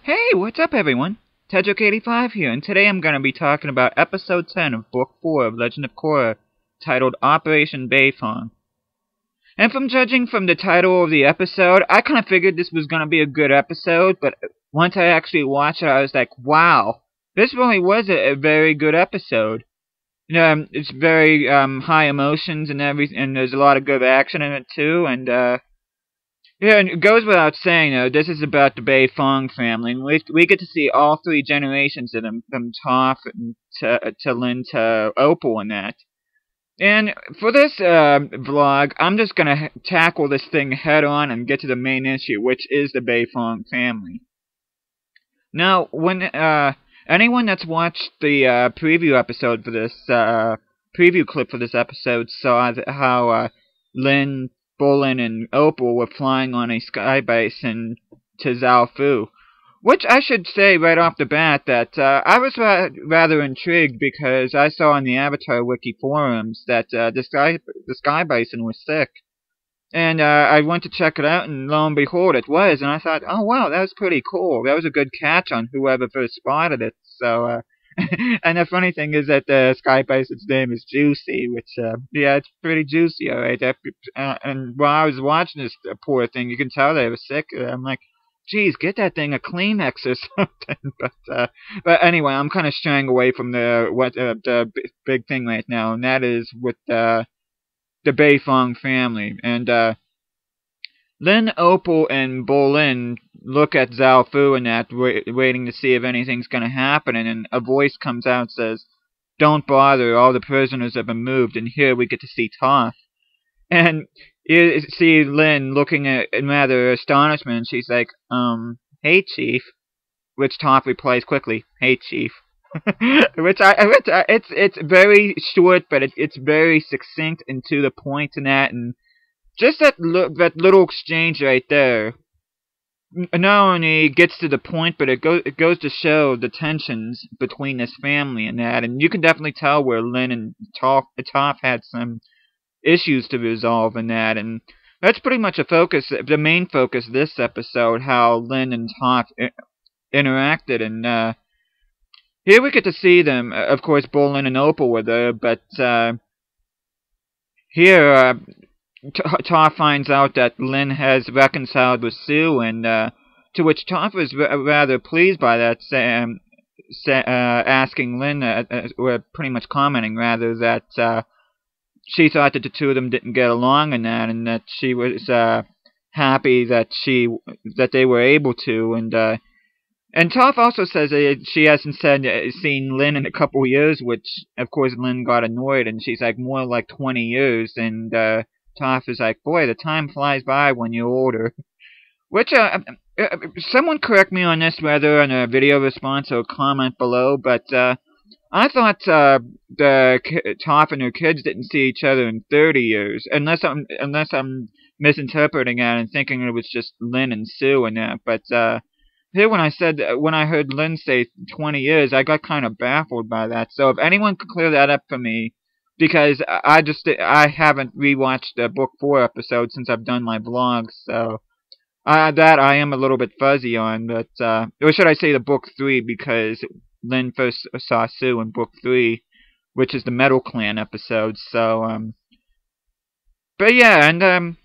Hey, what's up everyone? Tedrick85 here, and today I'm going to be talking about Episode 10 of Book 4 of Legend of Korra, titled Operation Beifong. And from judging from the title of the episode, I kind of figured this was going to be a good episode, but once I actually watched it, I was like, wow, this really was a very good episode. It's very high emotions and everything, and there's a lot of good action in it too, and yeah, and it goes without saying, though, this is about the Beifong family, and we get to see all three generations of them, from Toph to Lin to Opal and that. And for this vlog, I'm just gonna tackle this thing head on and get to the main issue, which is the Beifong family. Now, when anyone that's watched the preview episode for this preview clip for this episode saw how Lin, Bolin, and Opal were flying on a sky bison to Zaofu. Which I should say right off the bat that I was rather intrigued because I saw on the Avatar Wiki forums that the sky bison was sick. And I went to check it out, and lo and behold, it was. And I thought, oh wow, that was pretty cool. That was a good catch on whoever first spotted it. So, and the funny thing is that the sky bison's name is Juicy, which, yeah, it's pretty juicy, alright. And while I was watching this poor thing, you can tell they were sick. I'm like, geez, get that thing a climax or something. But anyway, I'm kind of straying away from the big thing right now, and that is with the Beifong family. And Lin, Opal, and Bolin look at Zaofu and that, waiting to see if anything's going to happen, and then a voice comes out and says, "Don't bother, all the prisoners have been moved," and here we get to see Toph. And you see Lin looking in rather astonishment, and she's like, "Hey, Chief," which Toph replies quickly, "Hey, Chief." It's very short, but it's very succinct and to the point in that, and just that little exchange right there not only gets to the point, but it goes to show the tensions between this family and that, and you can definitely tell where Lin and Toph had some issues to resolve in that, and that's pretty much the main focus of this episode, how Lin and Toph interacted, and here we get to see them. Of course, Bolin and Opal were there, but here Toph finds out that Lin has reconciled with Sue, and to which Toph was rather pleased by that, asking Lin, or pretty much commenting rather, that she thought that the two of them didn't get along in that, and that she was happy that they were able to, and Toph also says that she hasn't seen Lin in a couple years, which, of course, Lin got annoyed, and she's like, more like 20 years, and Toph is like, boy, the time flies by when you're older. Which, someone correct me on this, whether in a video response or a comment below, but I thought Toph and her kids didn't see each other in 30 years, unless I'm misinterpreting it and thinking it was just Lin and Sue and that, but here, when I heard Lin say 20 years, I got kind of baffled by that. So if anyone could clear that up for me, because I haven't rewatched the Book 4 episode since I've done my vlog, so that I am a little bit fuzzy on. But or should I say the Book 3, because Lin first saw Sue in Book 3, which is the Metal Clan episode. So but yeah, and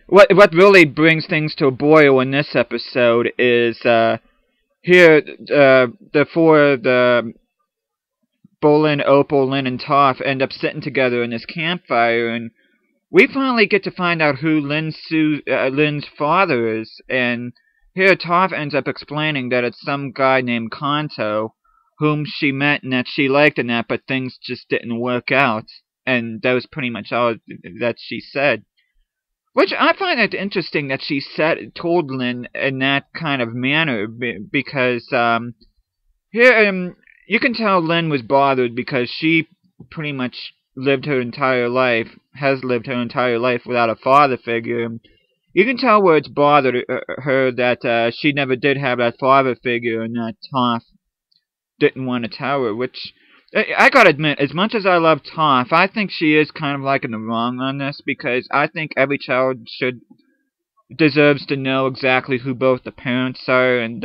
What really brings things to a boil in this episode is here the Bolin, Opal, Lin, and Toph end up sitting together in this campfire, and we finally get to find out who Lin's father is. And here Toph ends up explaining that it's some guy named Kanto, whom she met and that she liked and that, but things just didn't work out, and that was pretty much all that she said. Which I find it interesting that she told Lin in that kind of manner, because here you can tell Lin was bothered because she pretty much has lived her entire life without a father figure. You can tell where it's bothered her that she never did have that father figure, and that Toph didn't want to tell her, which I gotta admit, as much as I love Toph, I think she is kind of like in the wrong on this, because I think every child should deserves to know exactly who both the parents are, and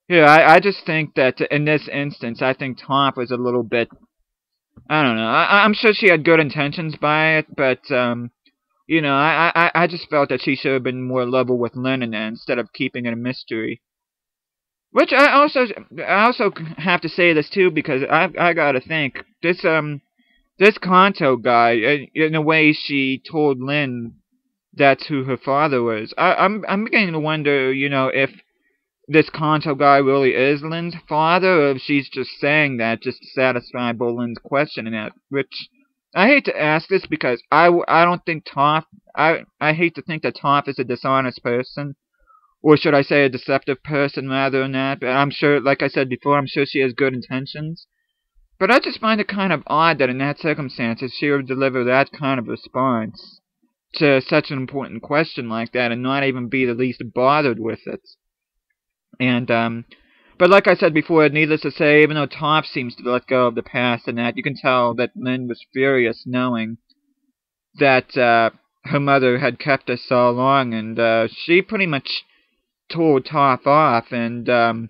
yeah, I just think that in this instance, I think Toph was a little bit, I don't know, I'm sure she had good intentions by it, but you know, I just felt that she should have been more level with Lin instead of keeping it a mystery. Which I also have to say this too, because I gotta think this Kanto guy, in a way she told Lin that's who her father was. I'm beginning to wonder, you know, if this Kanto guy really is Lin's father, or if she's just saying that just to satisfy Bolin's question, and that, which I hate to ask this because I don't think Toph, I hate to think that Toph is a dishonest person, or should I say a deceptive person rather than that, but I'm sure, like I said before, I'm sure she has good intentions. But I just find it kind of odd that in that circumstances she would deliver that kind of response to such an important question like that and not even be the least bothered with it. And, but like I said before, needless to say, even though Toph seems to let go of the past and that, you can tell that Lin was furious knowing that, her mother had kept us so long, and, she pretty much told Toph off, and,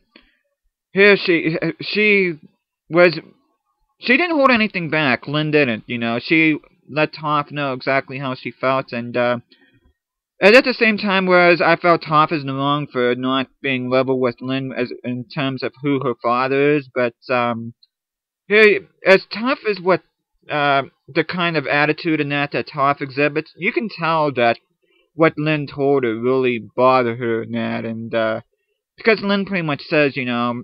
here she was, she didn't hold anything back, Lin didn't, you know, she let Toph know exactly how she felt, and at the same time, whereas I felt Toph is wrong for not being level with Lin as in terms of who her father is, but here, as tough as what the kind of attitude in that Toph exhibits, you can tell that what Lin told her really bothered her in that, and because Lin pretty much says, you know,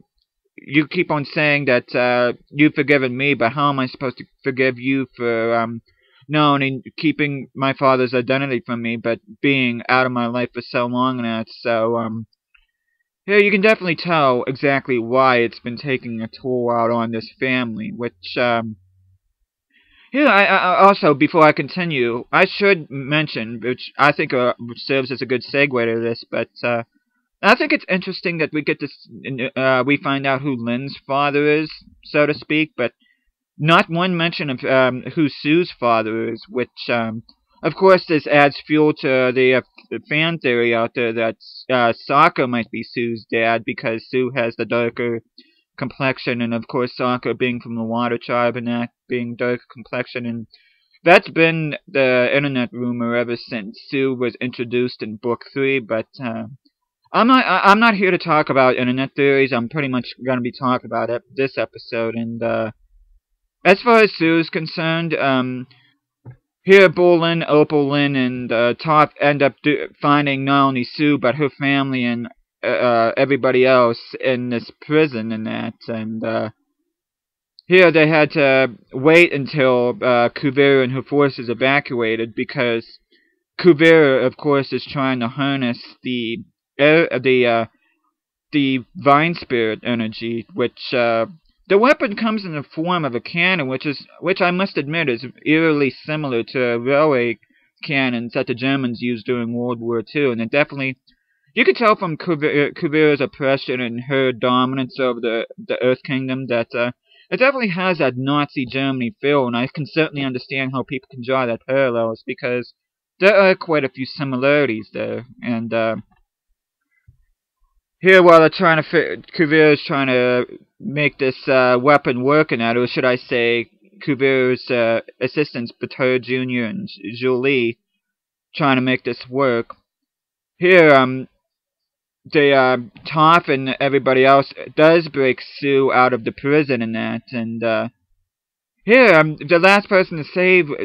you keep on saying that you've forgiven me, but how am I supposed to forgive you for not only keeping my father's identity from me, but being out of my life for so long and that. So, here you can definitely tell exactly why it's been taking a toll out on this family, which, yeah, I also, before I continue, I should mention, which I think serves as a good segue to this, but, I think it's interesting that we get to, we find out who Lin's father is, so to speak, but not one mention of who Sue's father is, which, of course, this adds fuel to the fan theory out there that Sokka might be Sue's dad because Sue has the darker complexion, and of course Sokka being from the Water Tribe and that being darker complexion, and that's been the internet rumor ever since Sue was introduced in Book 3, but I'm not here to talk about internet theories. I'm pretty much going to be talking about this episode, and as far as Sue's concerned, here Bolin, Opalin, and Toph end up finding not only Sue, but her family and everybody else in this prison and that, and here they had to wait until Kuvira and her forces evacuated, because Kuvira, of course, is trying to harness the Vine Spirit energy, which, the weapon comes in the form of a cannon, which I must admit is eerily similar to railway cannons that the Germans used during World War II, and it definitely, you can tell from Kuvira's oppression and her dominance over the Earth Kingdom that it definitely has that Nazi Germany feel, and I can certainly understand how people can draw that parallels, because there are quite a few similarities there, and here, while they're trying to Kuvira's trying to make this weapon work in that, or should I say, Kuvira's assistants, Batur Jr. and Julie, trying to make this work. Here, Toph and everybody else does break Sue out of the prison in that, and here, the last person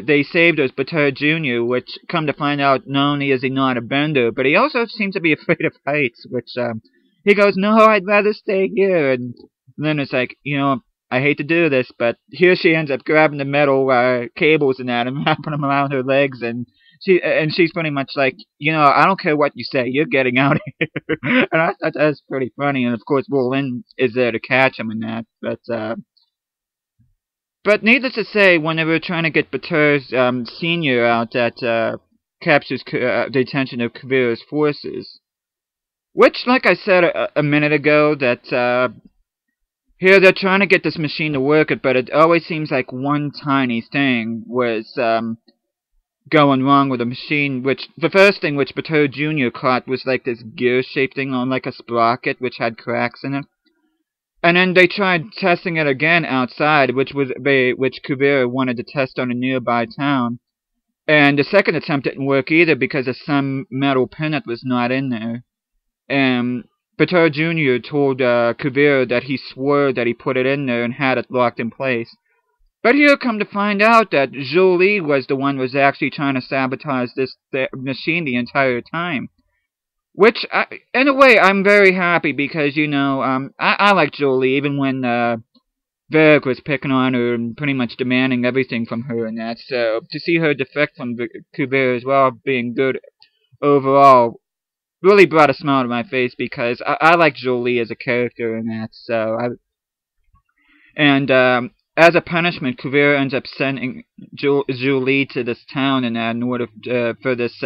they saved was Batur Jr., which, come to find out, not only is he not a bender, but he also seems to be afraid of heights, which, he goes, no, I'd rather stay here, and then it's like, you know, I hate to do this, but here she ends up grabbing the metal cables and that and wrapping them around her legs, and she's pretty much like, you know, I don't care what you say, you're getting out of here. And I thought that was pretty funny, and of course, Lin is there to catch him in that, but needless to say, when they were trying to get Batur's senior out, that captures the attention of Kuvira's forces. Which, like I said a minute ago, that here they're trying to get this machine to work, but it always seems like one tiny thing was going wrong with the machine, which, the first thing which Bateau Jr. caught was like this gear-shaped thing on like a sprocket, which had cracks in it. And then they tried testing it again outside, which Kuvira wanted to test on a nearby town. And the second attempt didn't work either because of some metal pin that was not in there. And Bateau Jr. told Kuvira that he swore that he put it in there and had it locked in place. But here come to find out that Jolie was the one who was actually trying to sabotage this machine the entire time. Which, in a way, I'm very happy because, you know, I like Jolie, even when Varric was picking on her and pretty much demanding everything from her and that. So, to see her defect from Kuvira as well, being good overall, really brought a smile to my face because I like Jolie as a character in that. So, as a punishment, Kuvira ends up sending Jolie to this town in order for this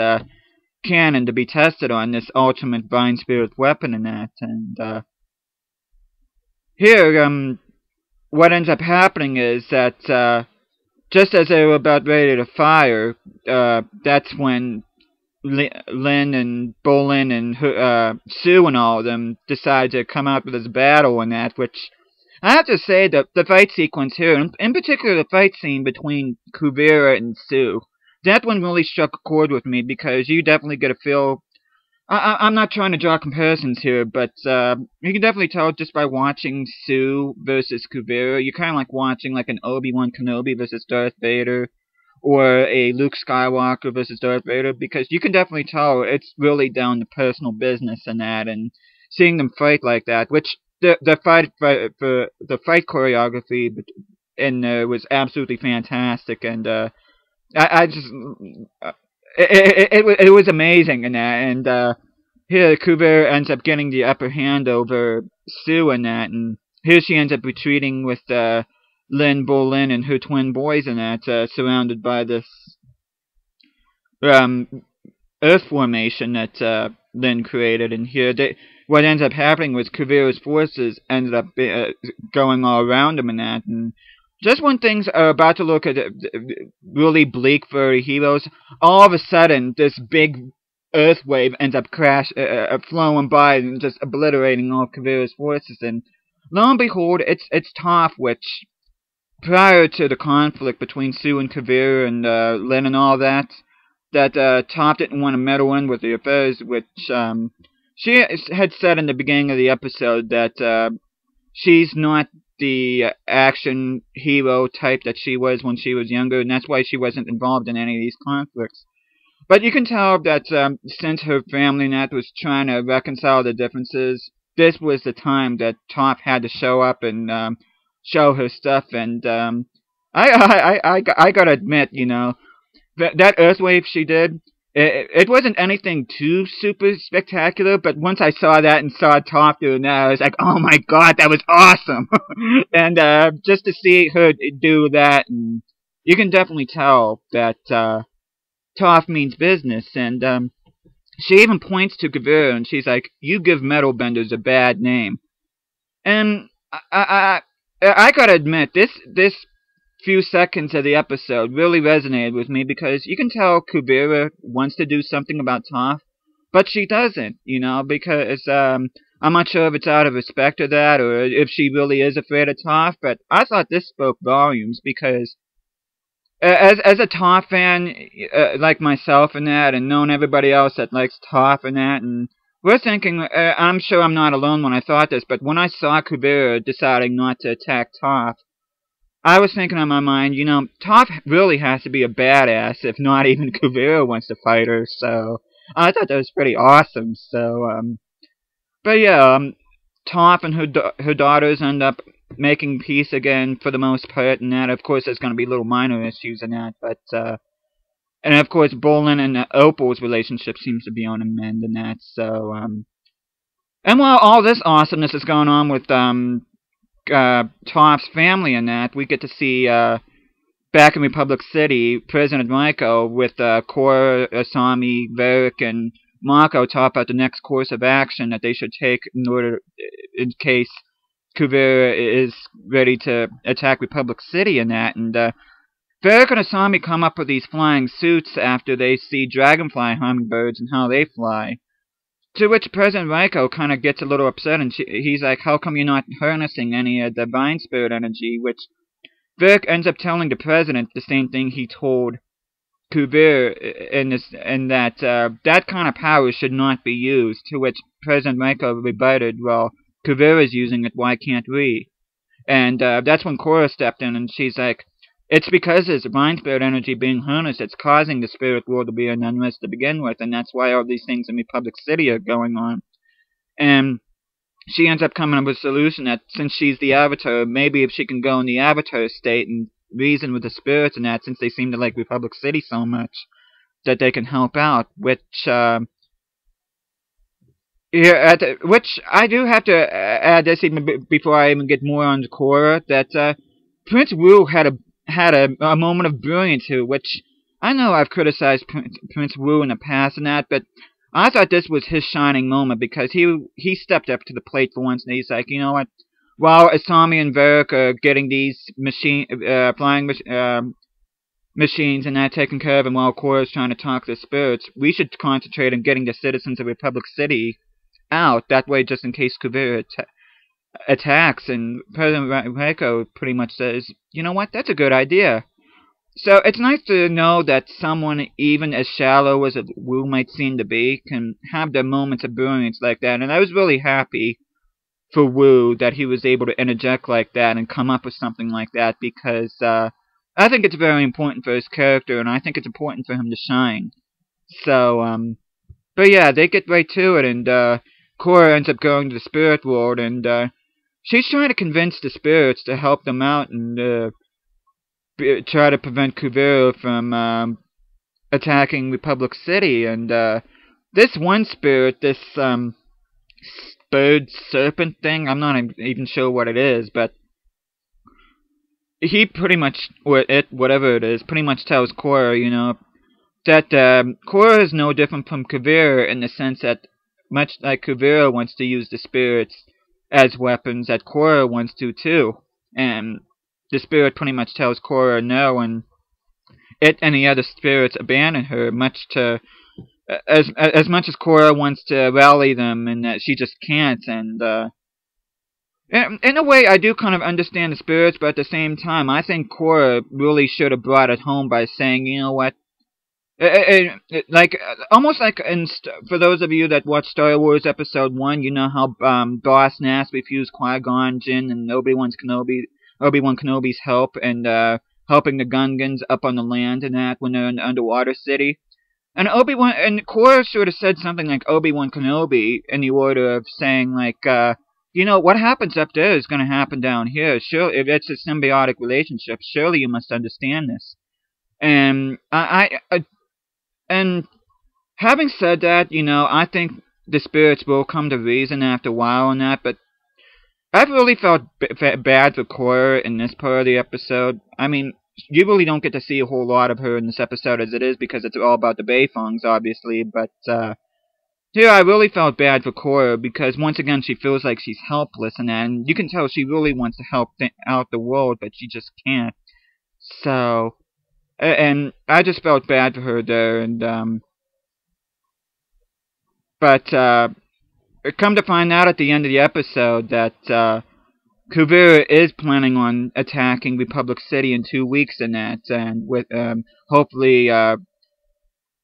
cannon to be tested on, this ultimate Vine Spirit weapon and that. And here, what ends up happening is that just as they were about ready to fire, that's when Lin and Bolin and Sue and all of them decide to come out with this battle and that, which I have to say that the fight sequence here, in particular the fight scene between Kuvira and Sue, that one really struck a chord with me because you definitely get a feel. I'm not trying to draw comparisons here, but you can definitely tell just by watching Sue versus Kuvira. You're kind of like watching like an Obi-Wan Kenobi versus Darth Vader, or a Luke Skywalker versus Darth Vader, because you can definitely tell it's really down to personal business and that, and seeing them fight like that, which the fight choreography in there was absolutely fantastic, and I just it was amazing in that, and here Kuvira ends up getting the upper hand over Sue in that, and here she ends up retreating with Lin Bolin and her twin boys in that, surrounded by this earth formation that Lin created. And here, what ends up happening was Kuvira's forces ended up going all around them in that. And just when things are about to look at really bleak for the heroes, all of a sudden, this big earth wave ends up flowing by and just obliterating all of Kuvira's forces. And lo and behold, it's Toph, which, prior to the conflict between Sue and Kuvira and Lin and all that Toph didn't want to meddle in with the affairs, which she had said in the beginning of the episode that she's not the action hero type that she was when she was younger, and that's why she wasn't involved in any of these conflicts. But you can tell that since her family and that was trying to reconcile the differences, this was the time that Toph had to show up and show her stuff. And I gotta admit, you know, that earthwave she did, it wasn't anything too super spectacular, but once I saw that and saw Toph doing that, I was like, oh my god, that was awesome! And just to see her do that, and you can definitely tell that Toph means business, and she even points to Kuvira, and she's like, you give metal benders a bad name. And I gotta admit, this few seconds of the episode really resonated with me because you can tell Kuvira wants to do something about Toph, but she doesn't, you know, because I'm not sure if it's out of respect or that, or if she really is afraid of Toph, but I thought this spoke volumes because as a Toph fan, like myself and that, and knowing everybody else that likes Toph and that, and we're thinking, I'm sure I'm not alone when I thought this, but when I saw Kuvira deciding not to attack Toph, I was thinking in my mind, you know, Toph really has to be a badass if not even Kuvira wants to fight her, so I thought that was pretty awesome. So, but yeah, Toph and her daughters end up making peace again for the most part, and that, of course, there's going to be little minor issues in that, but, and of course, Bolin and Opal's relationship seems to be on a mend in that, so, and while all this awesomeness is going on with, Toph's family and that, we get to see back in Republic City, President Michael with Korra, Asami, Varric, and Mako talk about the next course of action that they should take in case Kuvira is ready to attack Republic City and that. And Varric and Asami come up with these flying suits after they see dragonfly hummingbirds and how they fly. To which President Raiko kind of gets a little upset, and he's like, how come you're not harnessing any of the Divine Spirit energy? Which Varric ends up telling the President the same thing he told Kuvira in that that kind of power should not be used, to which President Raiko rebutted, well, Kuvira's using it, why can't we? And that's when Korra stepped in, and she's like, it's because there's divine spirit energy being harnessed that's causing the spirit world to be in unrest to begin with, and that's why all these things in Republic City are going on. And she ends up coming up with a solution that since she's the Avatar, maybe if she can go in the Avatar state and reason with the spirits and that, since they seem to like Republic City so much, that they can help out, which which I do have to add this even before I even get more on Korra, that Prince Wu had a moment of brilliance here, which I know I've criticized Prince Wu in the past and that, but I thought this was his shining moment because he stepped up to the plate for once, and he's like, you know what? While Asami and Varric are getting these flying machines and that taken care of, and while Korra's trying to talk to the spirits, we should concentrate on getting the citizens of Republic City out. That way, just in case Kuvira attacks, and President Raiko pretty much says, you know what? That's a good idea. So it's nice to know that someone even as shallow as Wu might seem to be can have their moments of brilliance like that, and I was really happy for Wu that he was able to interject like that and come up with something like that, because I think it's very important for his character, and I think it's important for him to shine. So, but yeah, they get right to it, and Korra ends up going to the spirit world, and she's trying to convince the spirits to help them out and try to prevent Kuvira from attacking Republic City. And this one spirit, this bird serpent thing, I'm not even sure what it is, but he pretty much, or it, whatever it is, pretty much tells Korra, you know, that Korra is no different from Kuvira in the sense that much like Kuvira wants to use the spirits as weapons, that Korra wants to too. And the spirit pretty much tells Korra no, and it and the other spirits abandon her, much to as much as Korra wants to rally them, and that she just can't. And in a way, I do kind of understand the spirits, but at the same time, I think Korra really should have brought it home by saying, you know what, like almost like for those of you that watch Star Wars Episode 1, you know how Boss Nass refused Qui-Gon Jinn and Obi-Wan Kenobi's help, and helping the Gungans up on the land and that when they're in the underwater city. And Korra sort of said something like Obi-Wan Kenobi in the order of saying like, you know, what happens up there is going to happen down here. Sure, if it's a symbiotic relationship, surely you must understand this. And and having said that, you know, I think the spirits will come to reason after a while and that, but I've really felt bad for Korra in this part of the episode. I mean, you really don't get to see a whole lot of her in this episode as it is, because it's all about the Beifongs, obviously, but here I really felt bad for Korra, because once again she feels like she's helpless in that, and you can tell she really wants to help out the world, but she just can't. So, and I just felt bad for her there, and but come to find out at the end of the episode that Kuvira is planning on attacking Republic City in 2 weeks and that, and with hopefully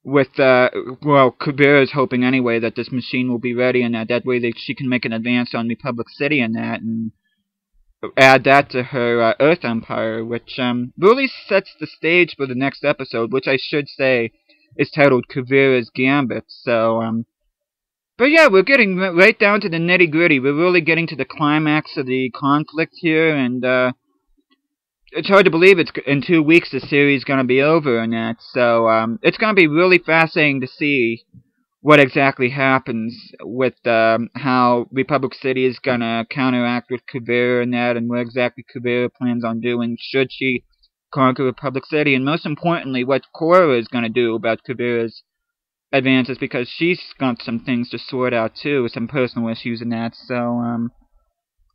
well, Kuvira is hoping anyway that this machine will be ready and that way she can make an advance on Republic City and that, and add that to her Earth Empire, which really sets the stage for the next episode, which I should say is titled Kuvira's Gambit. So, but yeah, we're getting right down to the nitty-gritty. We're really getting to the climax of the conflict here, and it's hard to believe it's in 2 weeks the series is going to be over and that. So, it's going to be really fascinating to see what exactly happens with how Republic City is going to counteract with Kuvira and that, and what exactly Kuvira plans on doing should she conquer Republic City, and most importantly, what Korra is going to do about Kuvira's advances, because she's got some things to sort out too, some personal issues and that. So,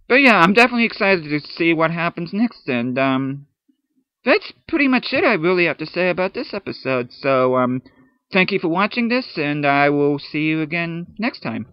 but yeah, I'm definitely excited to see what happens next, and that's pretty much it I really have to say about this episode. So, thank you for watching this, and I will see you again next time.